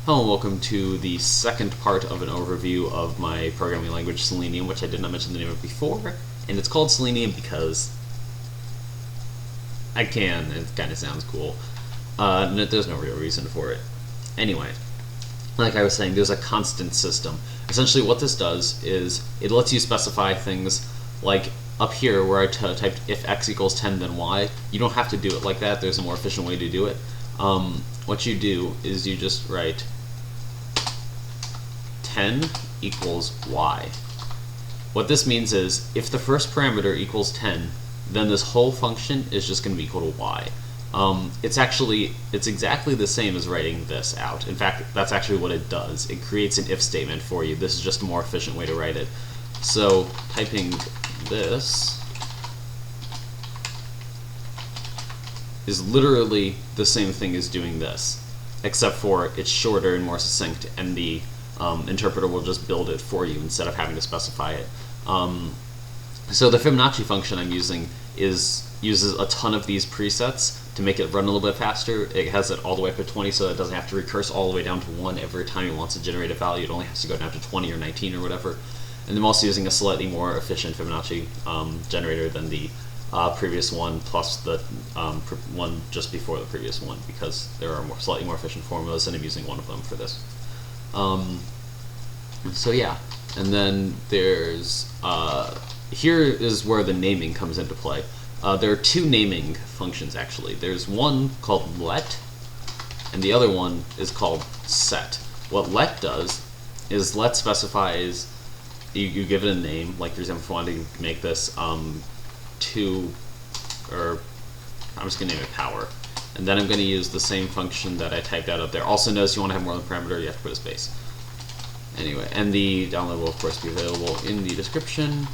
Hello and welcome to the second part of an overview of my programming language Selenium, which I did not mention the name of before, and it's called Selenium because I can. It kind of sounds cool. There's no real reason for it. Anyway, like I was saying, there's a constant system. Essentially what this does is it lets you specify things like up here where I typed if x equals 10 then y. You don't have to do it like that. There's a more efficient way to do it. What you do is you just write 10 equals y. What this means is if the first parameter equals 10, then this whole function is just going to be equal to y. It's exactly the same as writing this out. In fact, that's actually what it does. It creates an if statement for you. This is just a more efficient way to write it. So typing this is literally the same thing as doing this, except for it's shorter and more succinct, and the interpreter will just build it for you instead of having to specify it. So the Fibonacci function I'm using uses a ton of these presets to make it run a little bit faster. It has it all the way up to 20, so it doesn't have to recurse all the way down to 1 every time it wants to generate a value. It only has to go down to 20 or 19 or whatever. And I'm also using a slightly more efficient Fibonacci generator than the previous one, plus the one just before the previous one, because there are slightly more efficient formulas, and I'm using one of them for this. So yeah, and then there's here is where the naming comes into play. There are two naming functions actually. There's one called let, and the other one is called set. What let does is let specifies you give it a name, like for example if I wanted to make this I'm just going to name it power. And then I'm going to use the same function that I typed out up there. Also notice you want to have more than a parameter, you have to put a space. Anyway, and the download will of course be available in the description.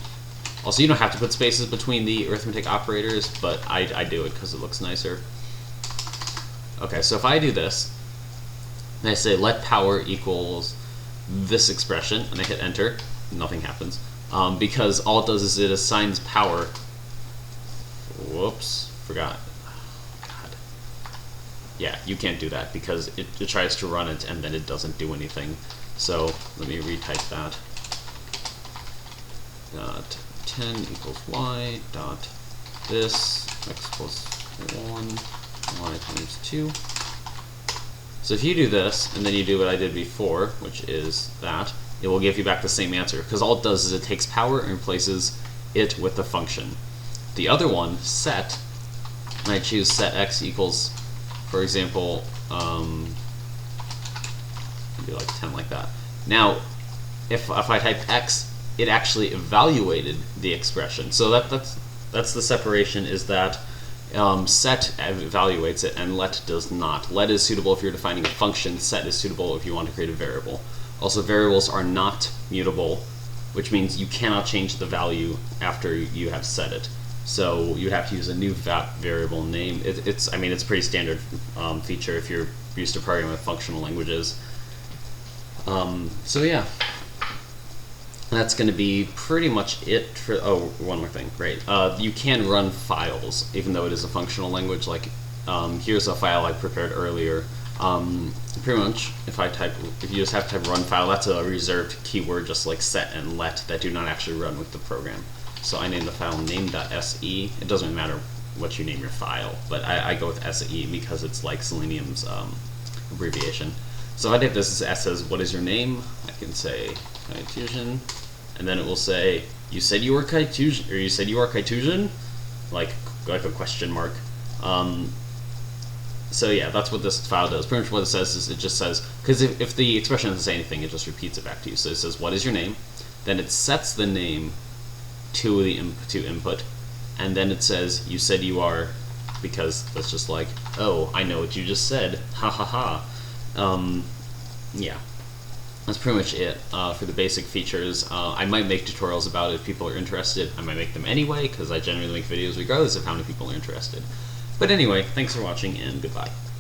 Also, you don't have to put spaces between the arithmetic operators, but I do it because it looks nicer. Okay, so if I do this, and I say let power equals this expression, and I hit enter, nothing happens. Because all it does is it assigns power. Whoops, forgot. Oh, God. Yeah, you can't do that because it tries to run it and then it doesn't do anything. So let me retype that. Dot 10 equals y dot this x plus 1 y times 2. So if you do this and then you do what I did before, which is that, it will give you back the same answer, because all it does is it takes power and replaces it with the function. The other one, set, and I choose set x equals, for example, do like 10 like that. Now, if I type x, it actually evaluated the expression. So that's the separation, is that set evaluates it and let does not. Let is suitable if you're defining a function, set is suitable if you want to create a variable. Also, variables are not mutable, which means you cannot change the value after you have set it. So you have to use a new variable name. It's a pretty standard feature if you're used to programming with functional languages. So yeah, that's going to be pretty much it for. Oh, one more thing, right? You can run files even though it is a functional language. Like here's a file I prepared earlier. Pretty much, if you just have to type run file, that's a reserved keyword, just like set and let, that do not actually run with the program. So I name the file name.se. It doesn't really matter what you name your file, but I go with SE because it's like Selenium's abbreviation. So if I type this as S says, what is your name? I can say Kytuzian, and then it will say, you said you were Kytuzian, or you said you are Kytuzian? Like a question mark. So yeah, that's what this file does. Pretty much what it says is it just says, because if the expression doesn't say anything, it just repeats it back to you. So it says, what is your name? Then it sets the name to the input, and then it says, you said you are, because that's just like, oh, I know what you just said, ha ha ha. Yeah, that's pretty much it for the basic features. I might make tutorials about it if people are interested. I might make them anyway, because I generally make videos regardless of how many people are interested. But anyway, thanks for watching, and goodbye.